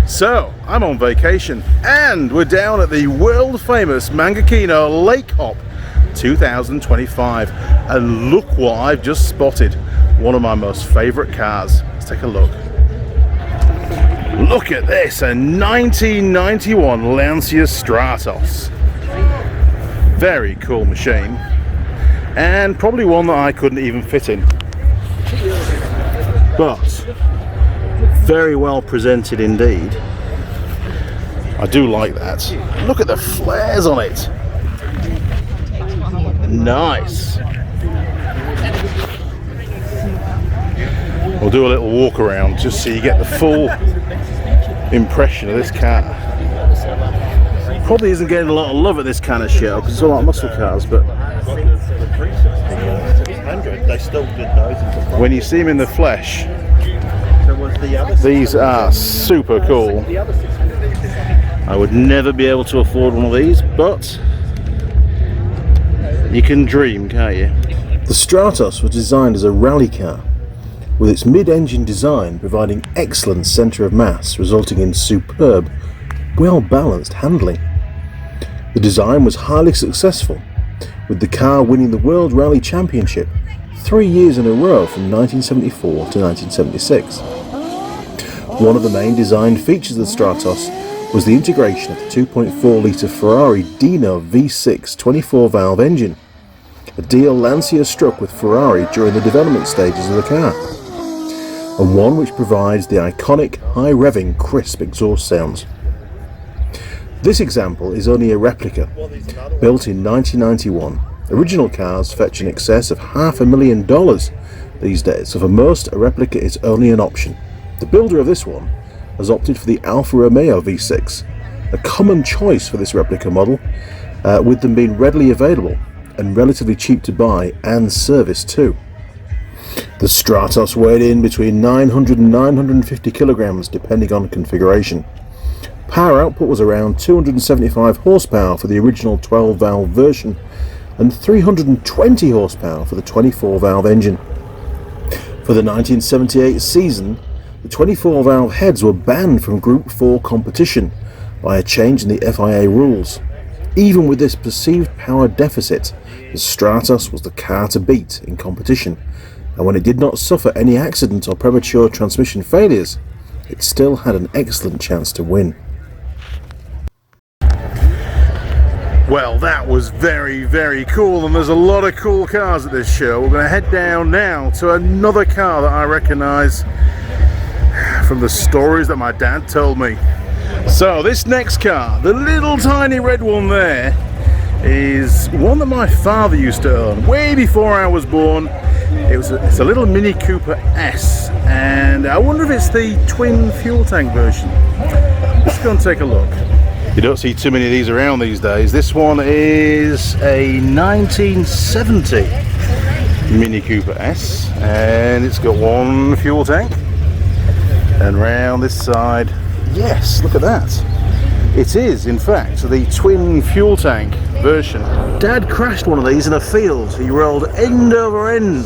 So, I'm on vacation and we're down at the world famous Mangakino Lake Hop 2025, and look what I've just spotted. One of my most favourite cars. Let's take a look. Look at this, a 1991 Lancia Stratos. Very cool machine, and probably one that I couldn't even fit in. But very well presented indeed. I do like that. Look at the flares on it. Nice. We'll do a little walk around just so you get the full impression of this car. Probably isn't getting a lot of love at this kind of show because it's all like muscle cars, but when you see them in the flesh, these are super cool. I would never be able to afford one of these, but you can dream, can't you? The Stratos was designed as a rally car, with its mid-engine design providing excellent centre of mass, resulting in superb, well-balanced handling. The design was highly successful, with the car winning the World Rally Championship 3 years in a row from 1974 to 1976. One of the main design features of the Stratos was the integration of the 2.4 litre Ferrari Dino V6 24-valve engine, a deal Lancia struck with Ferrari during the development stages of the car, and one which provides the iconic high-revving crisp exhaust sounds. This example is only a replica, built in 1991. Original cars fetch in excess of $500,000 these days, so for most a replica is only an option. The builder of this one has opted for the Alfa Romeo V6, a common choice for this replica model, with them being readily available and relatively cheap to buy and service too. The Stratos weighed in between 900 and 950 kilograms depending on configuration. Power output was around 275 horsepower for the original 12-valve version and 320 horsepower for the 24-valve engine. For the 1978 season, the 24-valve heads were banned from Group 4 competition by a change in the FIA rules. Even with this perceived power deficit, the Stratos was the car to beat in competition, and when it did not suffer any accident or premature transmission failures, it still had an excellent chance to win. Well, that was very, very cool, and there's a lot of cool cars at this show. We're going to head down now to another car that I recognise from the stories that my dad told me. So this next car, the little tiny red one there, is one that my father used to own way before I was born. It's a little Mini Cooper S, and I wonder if it's the twin fuel tank version. Let's go and take a look. You don't see too many of these around these days. This one is a 1970 Mini Cooper S, and it's got one fuel tank. And round this side, yes, look at that. It is, in fact, the twin fuel tank version. Dad crashed one of these in a field. He rolled end over end.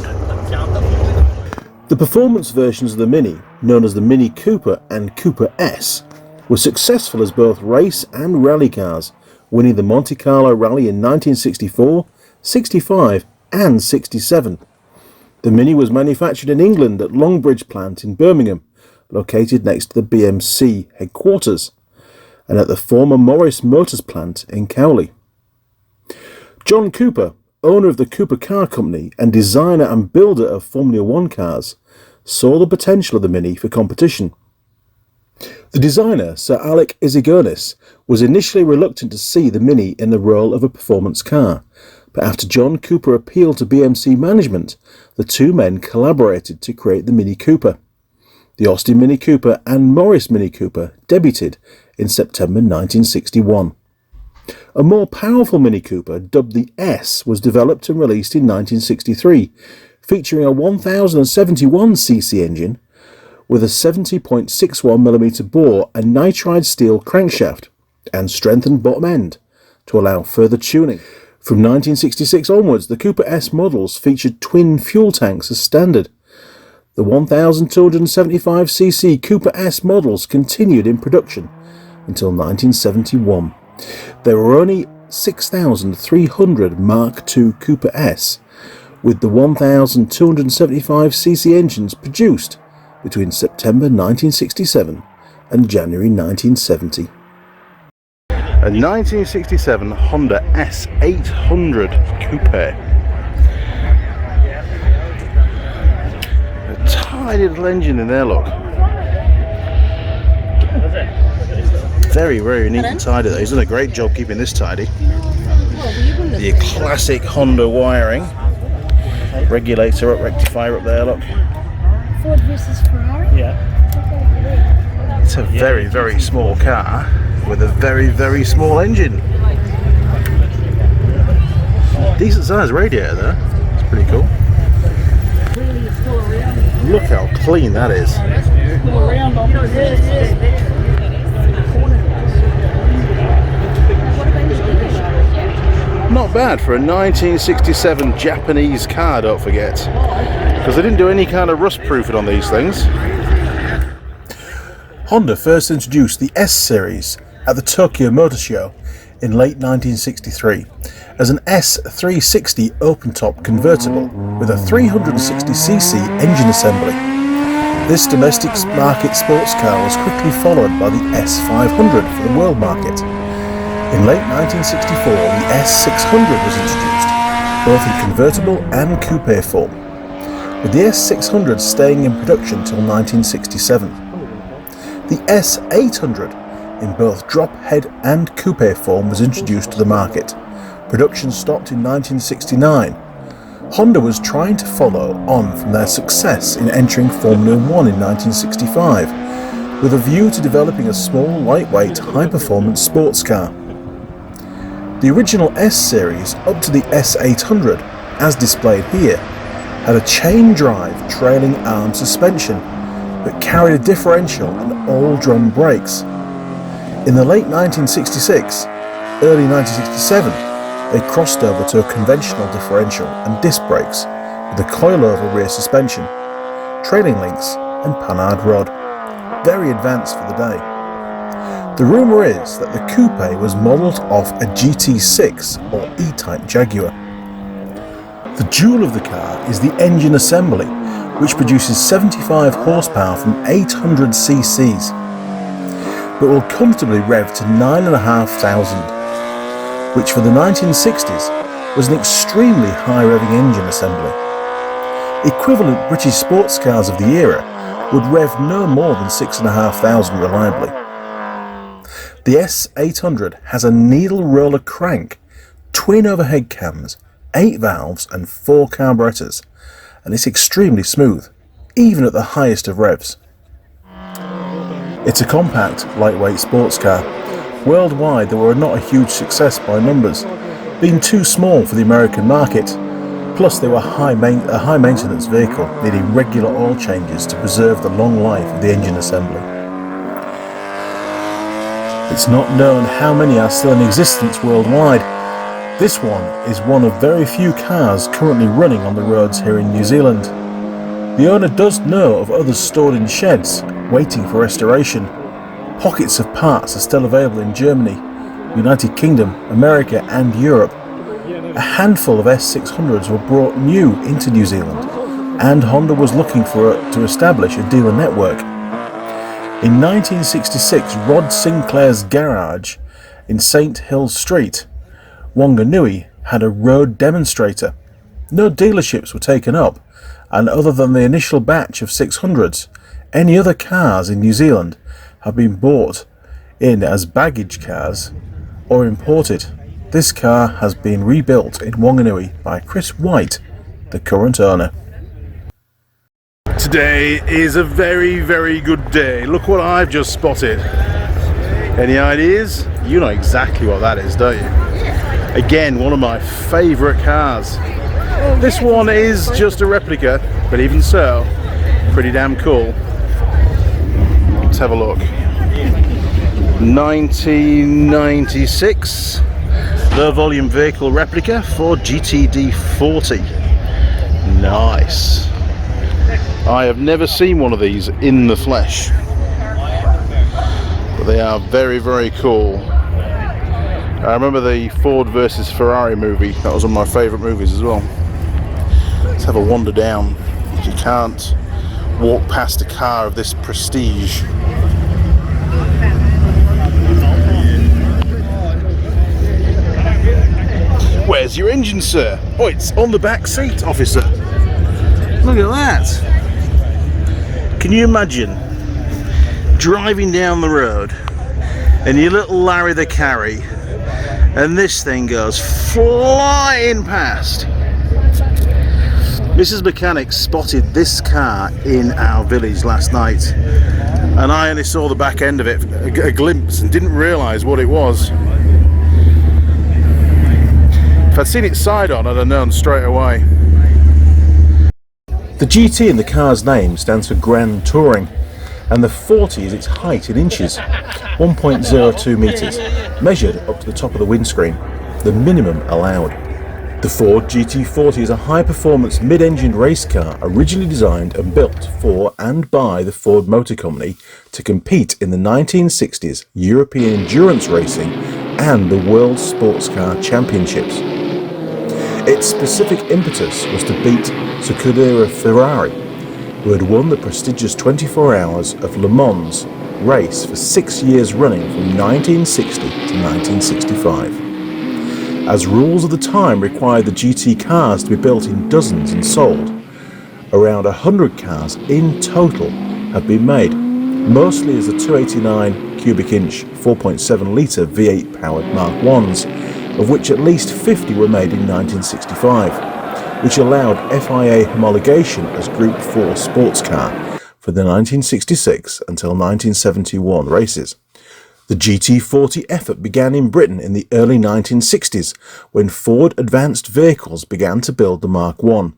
The performance versions of the Mini, known as the Mini Cooper and Cooper S, were successful as both race and rally cars, winning the Monte Carlo Rally in 1964, 65 and 67. The Mini was manufactured in England at Longbridge plant in Birmingham, located next to the BMC headquarters, and at the former Morris Motors plant in Cowley. John Cooper, owner of the Cooper Car Company and designer and builder of Formula One cars, saw the potential of the Mini for competition. The designer, Sir Alec Izigonis, was initially reluctant to see the Mini in the role of a performance car, but after John Cooper appealed to BMC management, the two men collaborated to create the Mini Cooper. The Austin Mini Cooper and Morris Mini Cooper debuted in September 1961. A more powerful Mini Cooper, dubbed the S, was developed and released in 1963, featuring a 1071cc engine with a 70.61mm bore and nitride steel crankshaft and strengthened bottom end to allow further tuning. From 1966 onwards, the Cooper S models featured twin fuel tanks as standard. The 1275cc Cooper S models continued in production until 1971. There were only 6,300 Mark II Cooper S, with the 1275cc engines produced between September 1967 and January 1970. A 1967 Honda S800 Coupe. A tiny little engine in there, look. Very, very neat and tidy though. He's done a great job keeping this tidy. The classic Honda wiring. Regulator up, rectifier up there, look. Ford versus Ferrari? Yeah. It's a very, very small car with a very, very small engine. Decent sized radiator there. It's pretty cool. Look how clean that is. Not bad for a 1967 Japanese car, don't forget. Because they didn't do any kind of rust proofing on these things. Honda first introduced the S series at the Tokyo Motor Show in late 1963 as an S360 open-top convertible with a 360cc engine assembly. This domestic market sports car was quickly followed by the S500 for the world market. In late 1964, the S600 was introduced, both in convertible and coupe form, with the S600 staying in production till 1967. The S800 in both drop head and coupe form was introduced to the market. Production stopped in 1969. Honda was trying to follow on from their success in entering Formula 1 in 1965, with a view to developing a small, lightweight, high-performance sports car. The original S series up to the S800, as displayed here, had a chain drive trailing arm suspension, but carried a differential and all-drum brakes. In the late 1966, early 1967, they crossed over to a conventional differential and disc brakes with a coilover rear suspension, trailing links and panhard rod. Very advanced for the day. The rumour is that the coupe was modelled off a GT6 or E-Type Jaguar. The jewel of the car is the engine assembly, which produces 75 horsepower from 800 cc's, but will comfortably rev to 9,500, which for the 1960s was an extremely high revving engine assembly. Equivalent British sports cars of the era would rev no more than 6,500 reliably. The S800 has a needle roller crank, twin overhead cams, 8 valves and 4 carburetors, and it's extremely smooth, even at the highest of revs. It's a compact, lightweight sports car. Worldwide, they were not a huge success by numbers, being too small for the American market, plus they were a high maintenance vehicle, needing regular oil changes to preserve the long life of the engine assembly. It's not known how many are still in existence worldwide. This one is one of very few cars currently running on the roads here in New Zealand. The owner does know of others stored in sheds, waiting for restoration. Pockets of parts are still available in Germany, United Kingdom, America and Europe. A handful of S600s were brought new into New Zealand, and Honda was looking to establish a dealer network. In 1966, Rod Sinclair's garage in St Hills Street, Wanganui, had a road demonstrator. No dealerships were taken up, and other than the initial batch of 600s, any other cars in New Zealand have been bought in as baggage cars or imported. This car has been rebuilt in Wanganui by Chris White, the current owner. Today is a very, very good day. Look what I've just spotted. Any ideas? You know exactly what that is, don't you? Again, one of my favourite cars. This one is just a replica, but even so, pretty damn cool. Let's have a look. 1996 low volume vehicle replica for GTD 40. Nice. I have never seen one of these in the flesh, but they are very, very cool. I remember the Ford versus Ferrari movie. That was one of my favourite movies as well. Let's have a wander down. You can't walk past a car of this prestige. Where's your engine, sir? Oh, it's on the back seat, officer. Look at that. Can you imagine driving down the road and your little Larry the Carry, and this thing goes flying past? Mrs. Mechanic spotted this car in our village last night, and I only saw the back end of it, a glimpse, and didn't realise what it was. If I'd seen it side on, I'd have known straight away. The GT in the car's name stands for Grand Touring, and the 40 is its height in inches, 1.02 metres, measured up to the top of the windscreen, the minimum allowed. The Ford GT40 is a high-performance mid-engined race car originally designed and built for and by the Ford Motor Company to compete in the 1960s European endurance racing and the World Sports Car Championships. Its specific impetus was to beat Scuderia Ferrari, who had won the prestigious 24 Hours of Le Mans race for 6 years running from 1960 to 1965. As rules of the time required the GT cars to be built in dozens and sold, around 100 cars in total have been made, mostly as the 289 cubic inch 4.7 litre V8 powered Mark 1s, of which at least 50 were made in 1965, which allowed FIA homologation as Group 4 sports car for the 1966 until 1971 races. The GT40 effort began in Britain in the early 1960s when Ford Advanced Vehicles began to build the Mark I,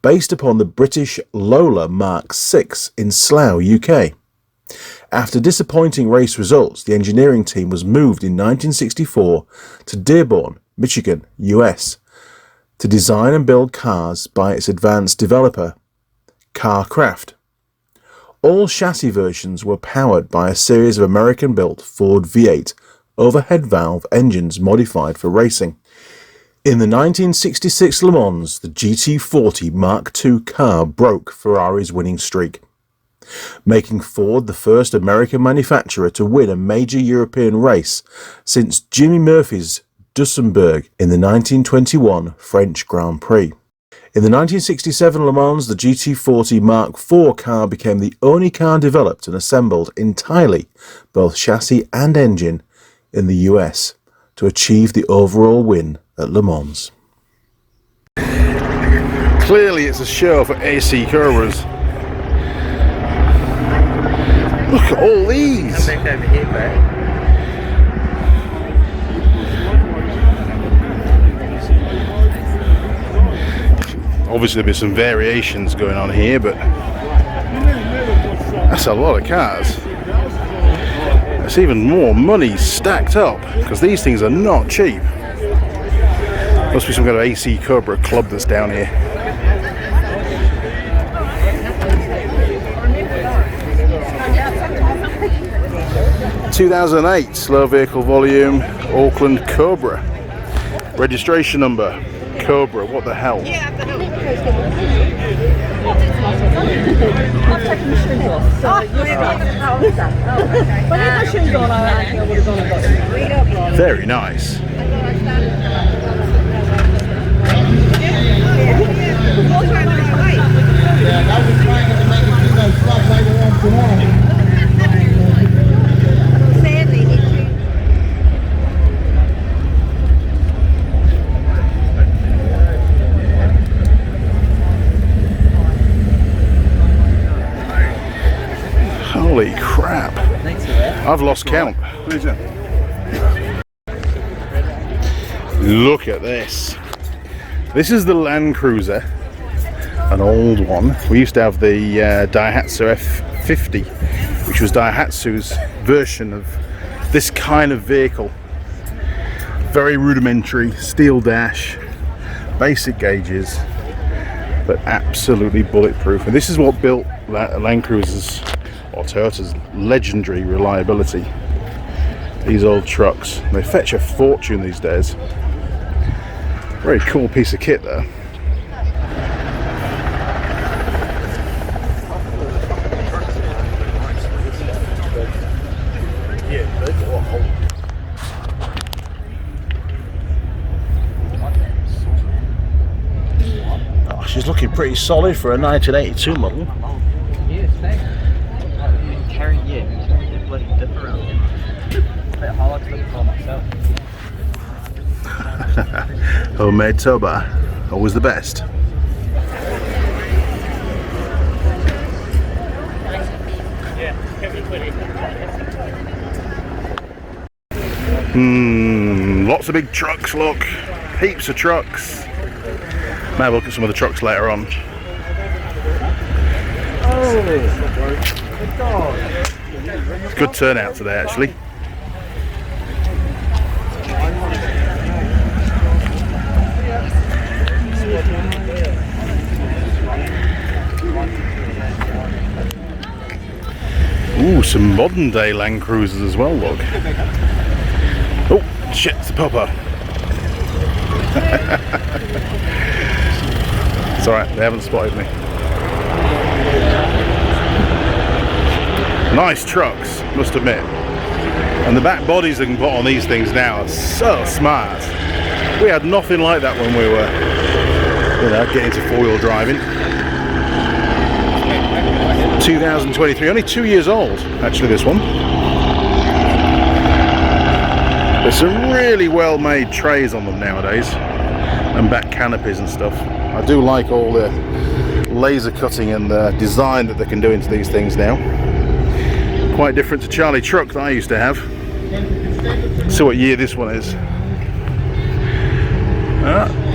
based upon the British Lola Mark VI in Slough, UK. After disappointing race results, the engineering team was moved in 1964 to Dearborn, Michigan, US, to design and build cars by its advanced developer, Carcraft. All chassis versions were powered by a series of American-built Ford V8 overhead valve engines modified for racing. In the 1966 Le Mans, the GT40 Mark II car broke Ferrari's winning streak, making Ford the first American manufacturer to win a major European race since Jimmy Murphy's Duesenberg in the 1921 French Grand Prix. In the 1967 Le Mans, the GT40 Mark IV car became the only car developed and assembled entirely, both chassis and engine, in the US to achieve the overall win at Le Mans. Clearly it's a show for AC Cobras. Look at all these! Obviously there'll be some variations going on here, but that's a lot of cars. There's even more money stacked up, because these things are not cheap. Must be some kind of AC Cobra club that's down here. (2008) slow vehicle volume, Auckland Cobra. Registration number, Cobra, what the hell? Very nice. Holy crap. I've lost count. Look at this. This is the Land Cruiser, an old one. We used to have the Daihatsu F50, which was Daihatsu's version of this kind of vehicle. Very rudimentary, steel dash, basic gauges, but absolutely bulletproof. And this is what built Land Cruiser's or Toyota's legendary reliability. These old trucks, they fetch a fortune these days. Very cool piece of kit there. Oh, she's looking pretty solid for a 1982 model. Homemade tow bar, always the best. Lots of big trucks, look. Heaps of trucks. May have a look at some of the trucks later on. Good turnout today, actually. Ooh, some modern day Land Cruisers as well, look. Oh, shit, it's a popper. It's alright, they haven't spotted me. Nice trucks, must admit. And the back bodies they can put on these things now are so smart. We had nothing like that when we were, you know, getting to four-wheel driving. 2023, only 2 years old, actually, this one. There's some really well-made trays on them nowadays, and back canopies and stuff. I do like all the laser cutting and the design that they can do into these things now. Quite different to Charlie Truck that I used to have. See what year this one is.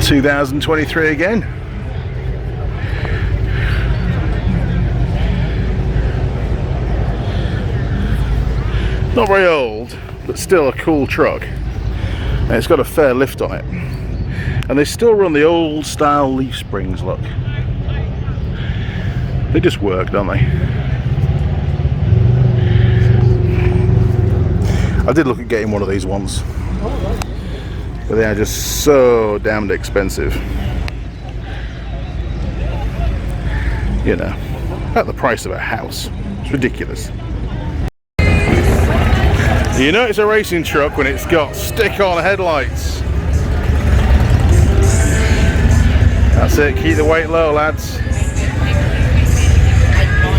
2023 again. Not very old, but still a cool truck. And it's got a fair lift on it. And they still run the old style leaf springs, look. They just work, don't they? I did look at getting one of these once, but they are just so damned expensive. You know, at the price of a house. It's ridiculous. You know it's a racing truck when it's got stick-on headlights. That's it, keep the weight low, lads.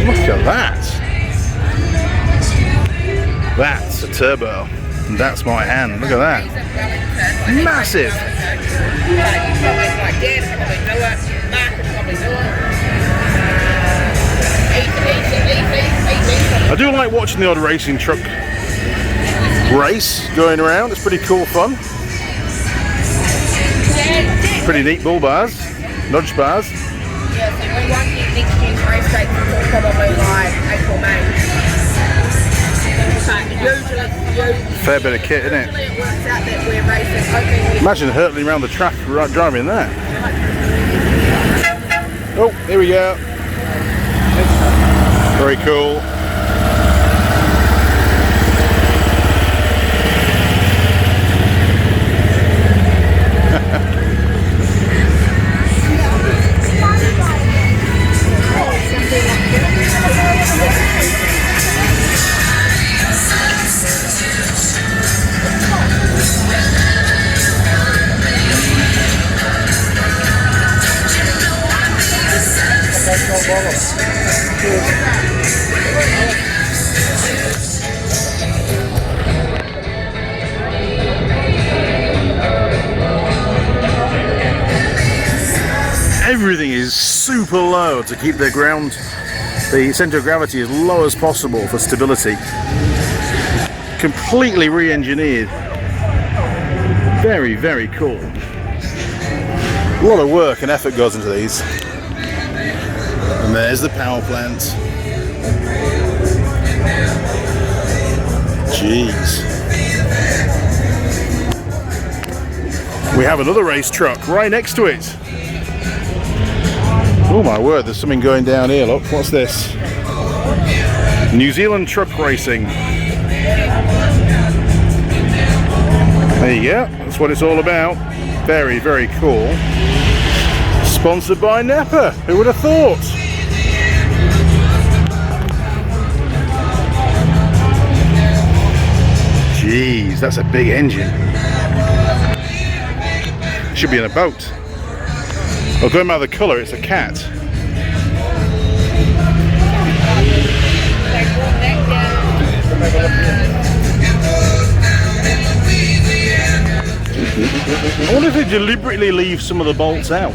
Look at that. That's a turbo. And that's my hand, look at that. Massive. I do like watching the odd racing truck race going around. It's pretty cool fun. Pretty neat bull bars, nudge bars. Yeah, so we won't get next year's race date until probably like April, May. But usually, Fair bit of kit, isn't it? it works out that we're racing hoping. Imagine hurtling around the track driving that. Oh, here we go. Very cool. Everything is super low to keep the center of gravity as low as possible for stability. Completely re-engineered. Very, very cool. A lot of work and effort goes into these. And there's the power plant. Jeez. We have another race truck right next to it. Oh my word, there's something going down here, look, what's this? New Zealand truck racing. There you go, that's what it's all about. Very, very cool. Sponsored by Napa, who would have thought? Jeez, that's a big engine. Should be in a boat. Well, going by the colour, it's a cat. I wonder if they deliberately leave some of the bolts out.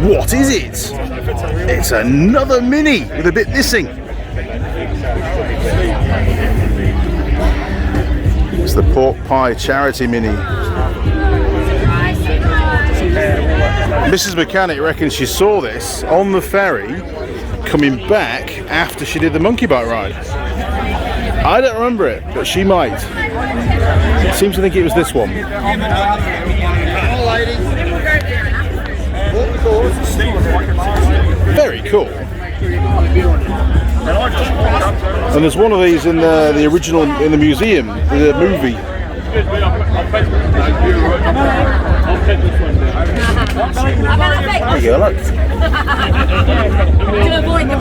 What is it? It's another Mini with a bit missing. It's the Pork Pie Charity Mini. Mrs. Mechanic reckons she saw this on the ferry coming back after she did the monkey bike ride. I don't remember it, but she might. Seems to think it was this one. Very cool. And there's one of these in the original in the museum, the movie. There you go, look. To avoid the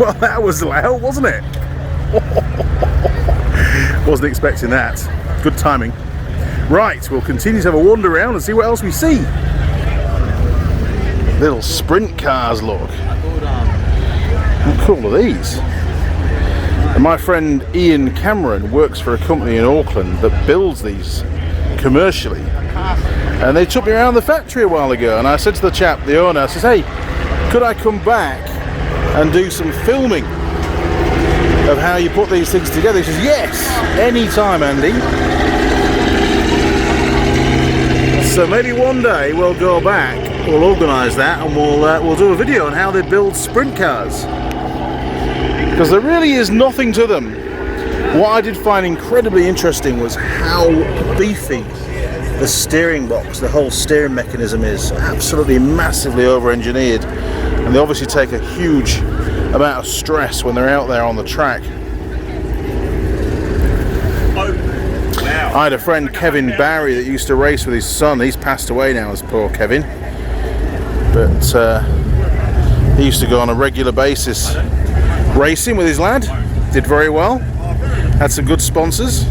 Well, that was loud, wasn't it? Wasn't expecting that. Good timing. Right, we'll continue to have a wander around and see what else we see. Little sprint cars, look. How cool are these? And my friend Ian Cameron works for a company in Auckland that builds these commercially. And they took me around the factory a while ago, and I said to the chap, the owner, I says, hey, could I come back and do some filming of how you put these things together? He says, yes, anytime, Andy. So maybe one day we'll go back, we'll organise that, and we'll do a video on how they build sprint cars, because there really is nothing to them. What I did find incredibly interesting was how beefy the steering box, the whole steering mechanism is absolutely massively over-engineered, and they obviously take a huge amount of stress when they're out there on the track. I had a friend, Kevin Barry, that used to race with his son. He's passed away now, as poor Kevin, but he used to go on a regular basis racing with his lad. Did very well, had some good sponsors.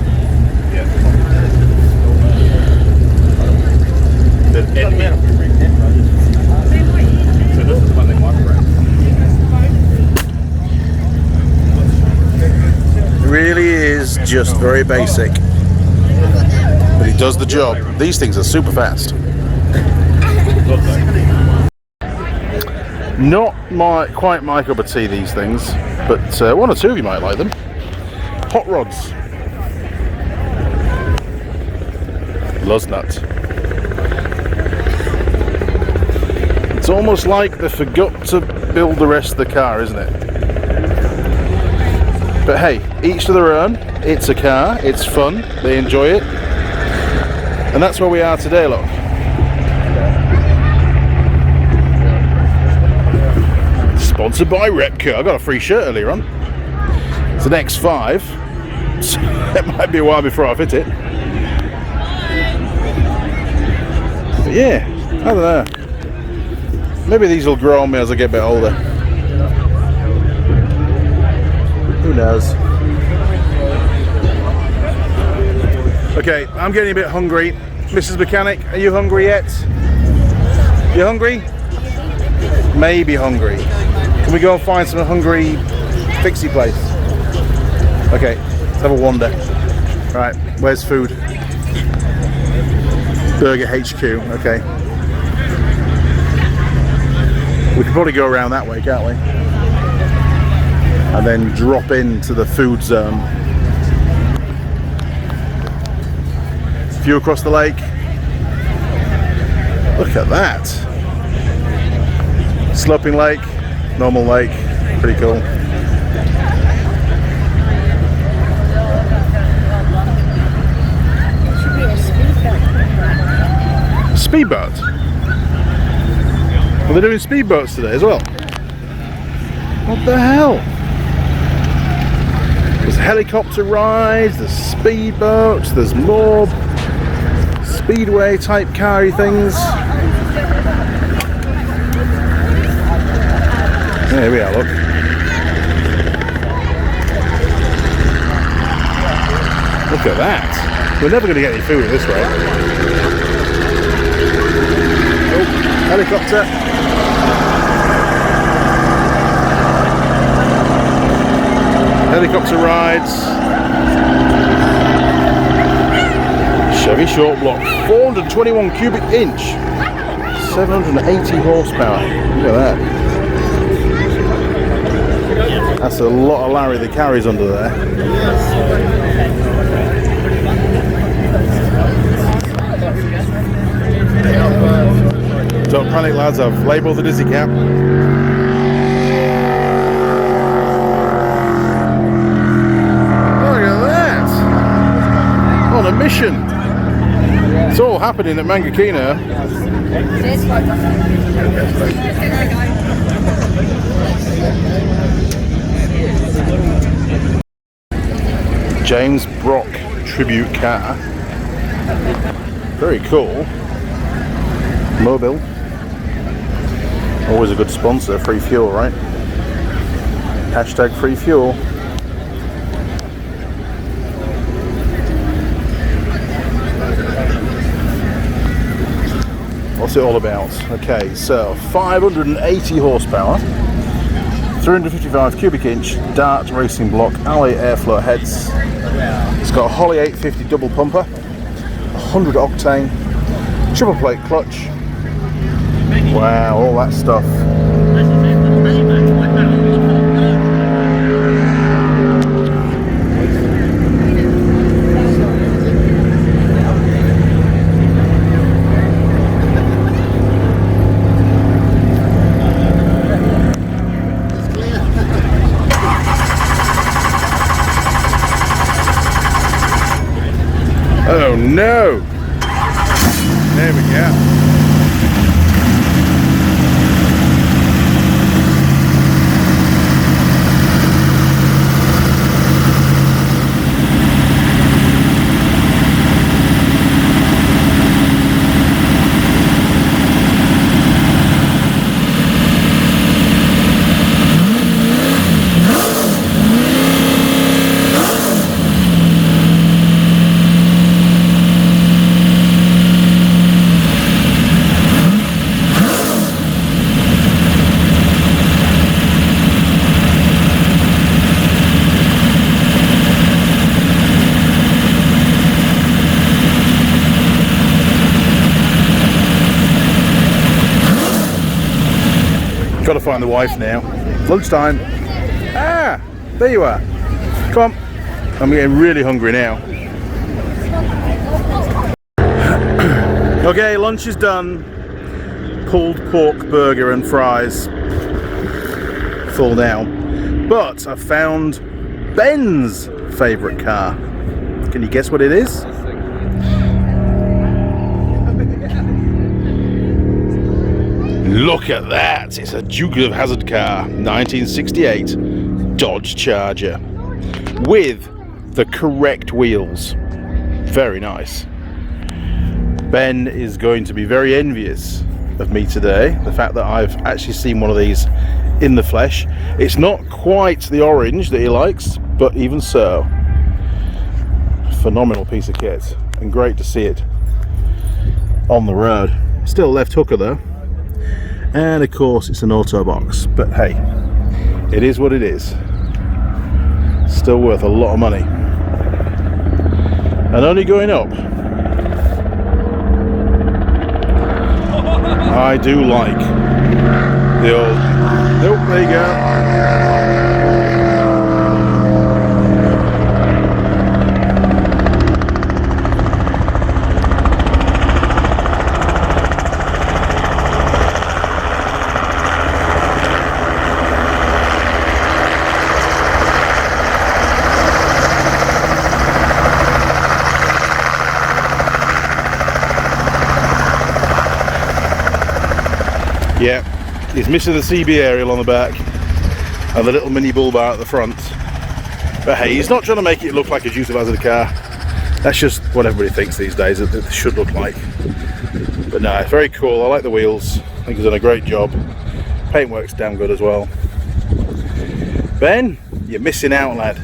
It really is just very basic, but it does the job. These things are super fast. Not quite my cup of tea, these things, but one or two of you might like them. Hot rods. Luznut. It's almost like they forgot to build the rest of the car, isn't it? But hey, each to their own. It's a car, it's fun, they enjoy it. And that's where we are today, look. Sponsored by Repco. I got a free shirt earlier on. It's an X5. So it might be a while before I fit it. But yeah, I don't know. Maybe these will grow on me as I get a bit older. Who knows? Okay, I'm getting a bit hungry. Mrs. Mechanic, are you hungry yet? You hungry? Maybe hungry. Can we go and find some hungry fixie place? Okay, let's have a wander. Right, where's food? Burger HQ, okay. We could probably go around that way, can't we? And then drop into the food zone. View across the lake. Look at that. Sloping lake, normal lake, pretty cool. Should be a speedboat. Speedboat? Well, they're doing speedboats today as well. What the hell? There's helicopter rides, there's speedboats, there's more speedway type car-y things. There we are, look. Look at that. We're never going to get any food at this rate. Oh, helicopter. Helicopter rides. Chevy short block. 421 cubic inch. 780 horsepower. Look at that. That's a lot of Larry that carries under there. Don't panic, lads, I've labelled the dizzy cap. Look at that! On a mission! It's all happening at Mangakino. James Brock tribute car. Very cool. Mobile. Always a good sponsor. Free fuel, right? Hashtag free fuel. What's it all about? Okay, so 580 horsepower. 355 cubic inch Dart racing block, alloy airflow heads. It's got a Holly 850 double pumper, 100 octane, triple plate clutch. Wow, all that stuff. Oh no! There we go. Got to find the wife now. Lunchtime. Ah, there you are. Come on. I'm getting really hungry now. Okay, lunch is done. Pulled pork burger and fries. Full now. But I found Ben's favourite car. Can you guess what it is? Look at that! It's a Duke of Hazzard car, 1968 Dodge Charger, with the correct wheels. Very nice. Ben is going to be very envious of me today, the fact that I've actually seen one of these in the flesh. It's not quite the orange that he likes, but even so, phenomenal piece of kit, and great to see it on the road. Still left hooker though. And of course it's an auto box, but hey, it is what it is. Still worth a lot of money, and only going up. I do like the old, nope, there you go. Yeah, he's missing the CB aerial on the back and the little mini bull bar at the front. But hey, he's not trying to make it look like a Duke of Hazzard car. That's just what everybody thinks these days that it should look like. But no, it's very cool. I like the wheels. I think he's done a great job. Paintwork's damn good as well. Ben, you're missing out, lad.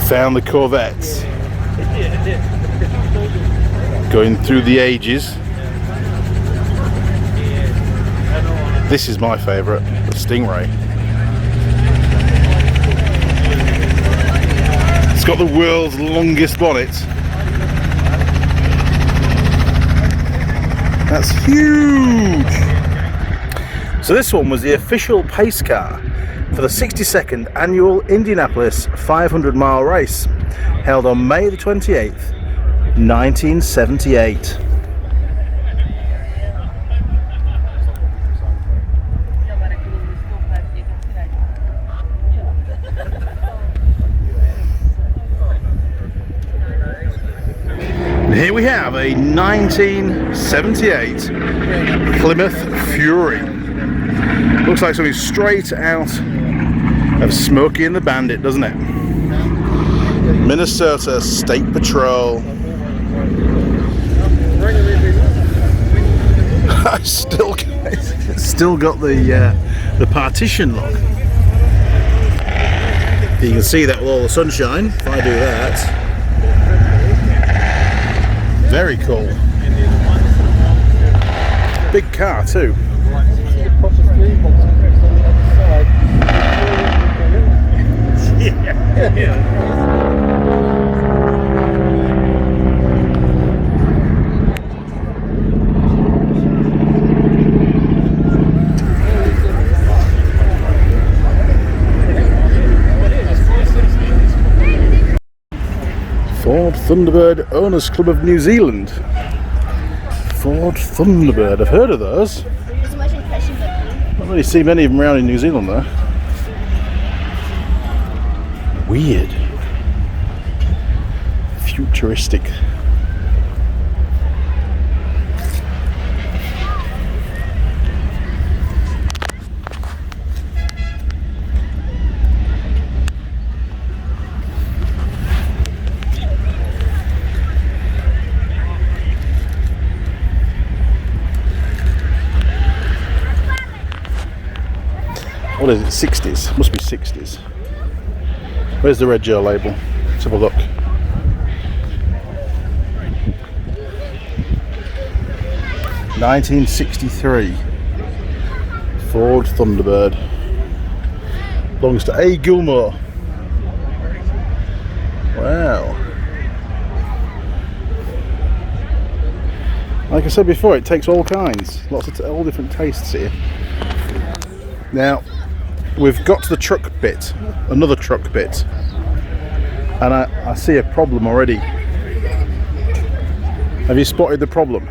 Found the Corvettes. Going through the ages. This is my favourite, the Stingray. It's got the world's longest bonnet. That's huge! So this one was the official pace car for the 62nd annual Indianapolis 500-mile race, held on May the 28th, 1978. And here we have a 1978 Plymouth Fury. Looks like something straight out of Smokey and the Bandit, doesn't it? Minnesota State Patrol. I still got the partition lock. You can see that with all the sunshine. If I do that, very cool. Big car too. Ford Thunderbird Owners Club of New Zealand. Ford Thunderbird, I've heard of those. Not really see many of them around in New Zealand though. weird. Futuristic. What is it? 60s? Must be 60s. Where's the red gel label? Let's have a look. (1963) Ford Thunderbird. Belongs to A. Gilmore. Wow. Like I said before, it takes all kinds. Lots of all different tastes here. Now, we've got to the truck bit, another truck bit, and I see a problem already. Have you spotted the problem?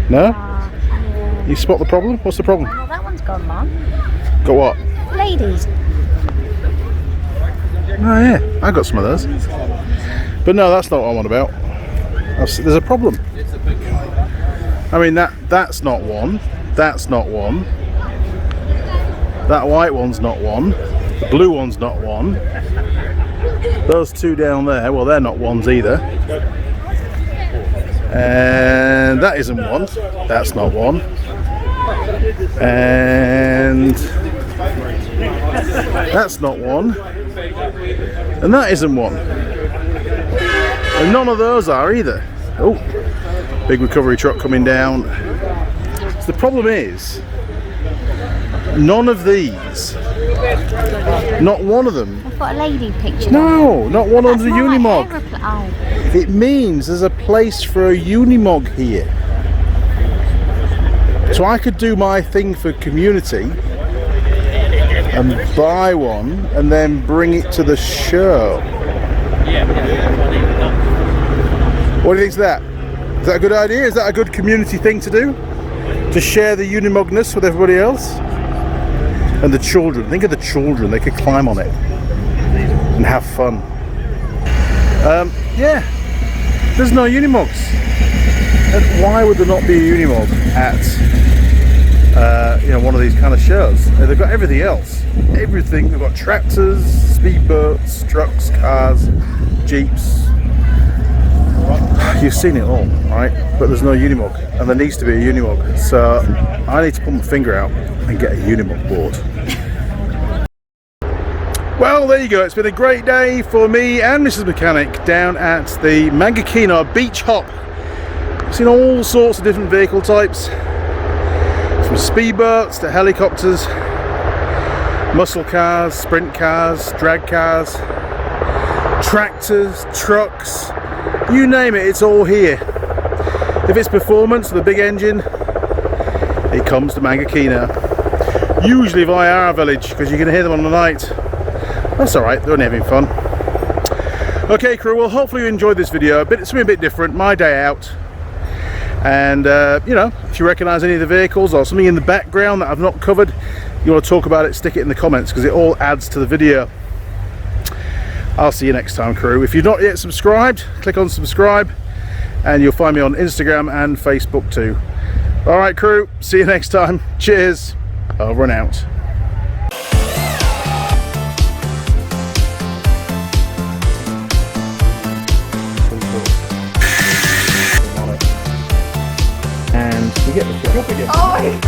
No? You spot the problem? What's the problem? Well, that one's gone, Mum. Got what? Ladies. Oh yeah, I got some of those. But no, that's not what I'm on about. There's a problem. I mean, that's not one. That's not one. That white one's not one. The blue one's not one. Those two down there, well, they're not ones either. And that isn't one. That's not one. And that's not one. And that isn't one. And none of those are either. Oh, big recovery truck coming down. So the problem is, none of these, not one of them. I've got a lady picture. No, not one of them's a Unimog. Oh. It means there's a place for a Unimog here. So I could do my thing for community and buy one and then bring it to the show. What do you think of that? Is that a good idea? Is that a good community thing to do? To share the Unimogness with everybody else? And the children. Think of the children. They could climb on it and have fun. Yeah. There's no Unimogs. And why would there not be a Unimog at one of these kind of shows? They've got everything else. Everything. They've got tractors, speedboats, trucks, cars, jeeps. You've seen it all, right? But there's no Unimog, and there needs to be a Unimog. So I need to put my finger out and get a Unimog board. Well, there you go. It's been a great day for me and Mrs. Mechanic down at the Mangakino Beach Hop. I've seen all sorts of different vehicle types, from speedboats to helicopters, muscle cars, sprint cars, drag cars, tractors, trucks, you name it, it's all here. If it's performance with a big engine, it comes to Mangakino. Usually via our village, because you can hear them on the night. That's alright, they're only having fun. Okay crew, well hopefully you enjoyed this video. Something a bit different, my day out. And if you recognise any of the vehicles or something in the background that I've not covered, you want to talk about it, stick it in the comments, because it all adds to the video. I'll see you next time crew. If you've not yet subscribed, click on subscribe and you'll find me on Instagram and Facebook too. Alright crew, see you next time. Cheers, over and out. And we get the job again. Oh!